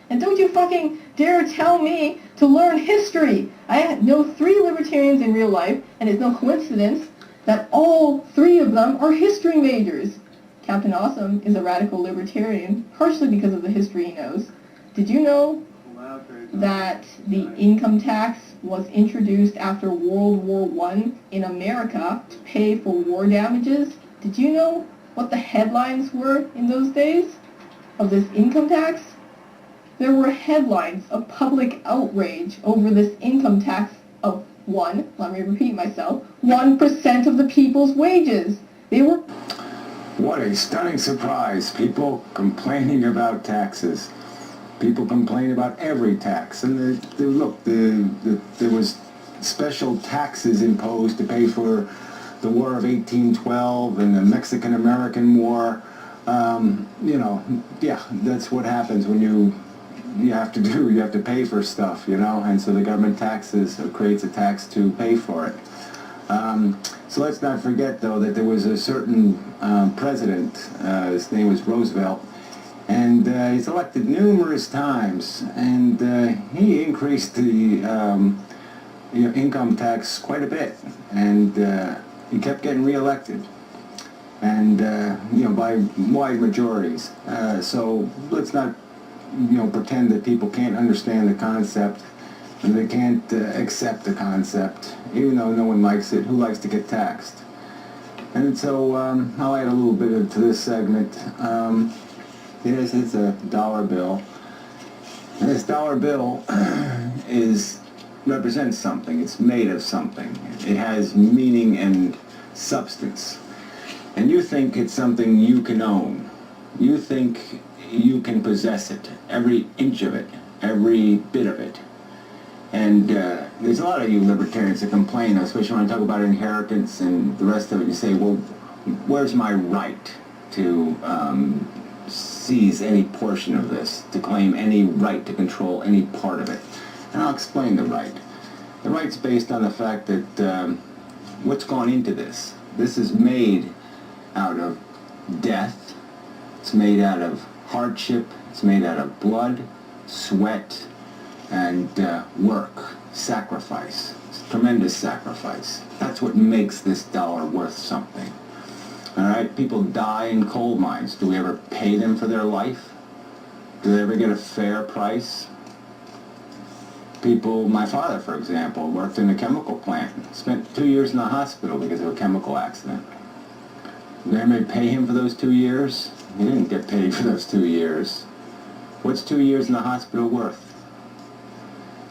And don't you fucking dare tell me to learn history. I know 3 libertarians in real life, and it's no coincidence that all 3 of them are history majors. Captain Awesome is a radical libertarian, partially because of the history he knows. Did you know that the income tax was introduced after World War I in America to pay for war damages? Did you know what the headlines were in those days of this income tax? There were headlines of public outrage over this income tax of let me repeat myself, 1% of the people's wages. They were... What a stunning surprise. People complaining about taxes. People complain about every tax. And there was special taxes imposed to pay for the War of 1812 and the Mexican-American War. That's what happens when you have to pay for stuff, and so the government creates a tax to pay for it. So let's not forget, though, that there was a certain president, his name was Roosevelt, and he's elected numerous times, and he increased the income tax quite a bit, and he kept getting reelected, and by wide majorities. So let's not pretend that people can't understand the concept and they can't accept the concept, even though no one likes it. Who likes to get taxed? And so I'll add a little bit to this segment. This is a dollar bill. And this dollar bill represents something. It's made of something. It has meaning and substance. And you think it's something you can own. You think you can possess it, every inch of it, every bit of it. And there's a lot of you libertarians that complain, especially when I talk about inheritance and the rest of it. You say, well, where's my right to seize any portion of this, to claim any right to control any part of it? And I'll explain the right. The right's based on the fact that what's gone into this. This is made out of death. It's made out of hardship. It's made out of blood, sweat, and work, sacrifice. It's a tremendous sacrifice. That's what makes this dollar worth something. All right, people die in coal mines. Do we ever pay them for their life? Do they ever get a fair price? People, my father, for example, worked in a chemical plant, spent 2 years in the hospital because of a chemical accident. Did they ever pay him for those 2 years? He didn't get paid for those 2 years. What's 2 years in the hospital worth?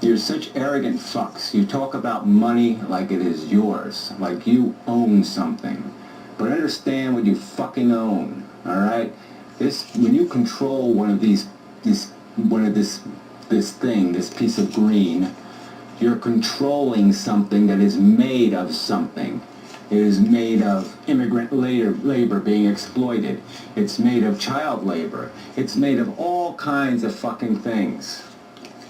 You're such arrogant fucks. You talk about money like it is yours, like you own something. But understand what you fucking own, all right? When you control this piece of green, you're controlling something that is made of something. It is made of immigrant labor being exploited. It's made of child labor. It's made of all kinds of fucking things.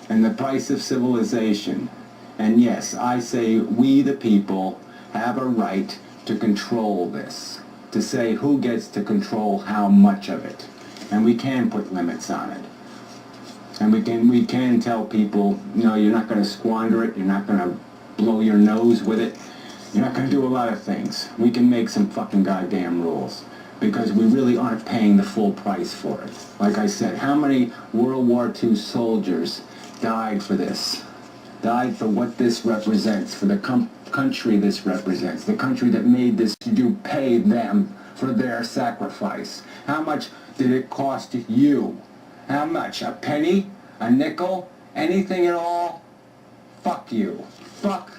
And the price of civilization. And yes, I say we the people have a right to control this. To say who gets to control how much of it. And we can put limits on it. And we can tell people, no, you're not going to squander it. You're not going to blow your nose with it. You're not going to do a lot of things. We can make some fucking goddamn rules because we really aren't paying the full price for it. Like I said, how many World War II soldiers died for this? Died for what this represents, for the country this represents, the country that made this. Did you pay them for their sacrifice? How much did it cost you? How much? A penny? A nickel? Anything at all? Fuck you. Fuck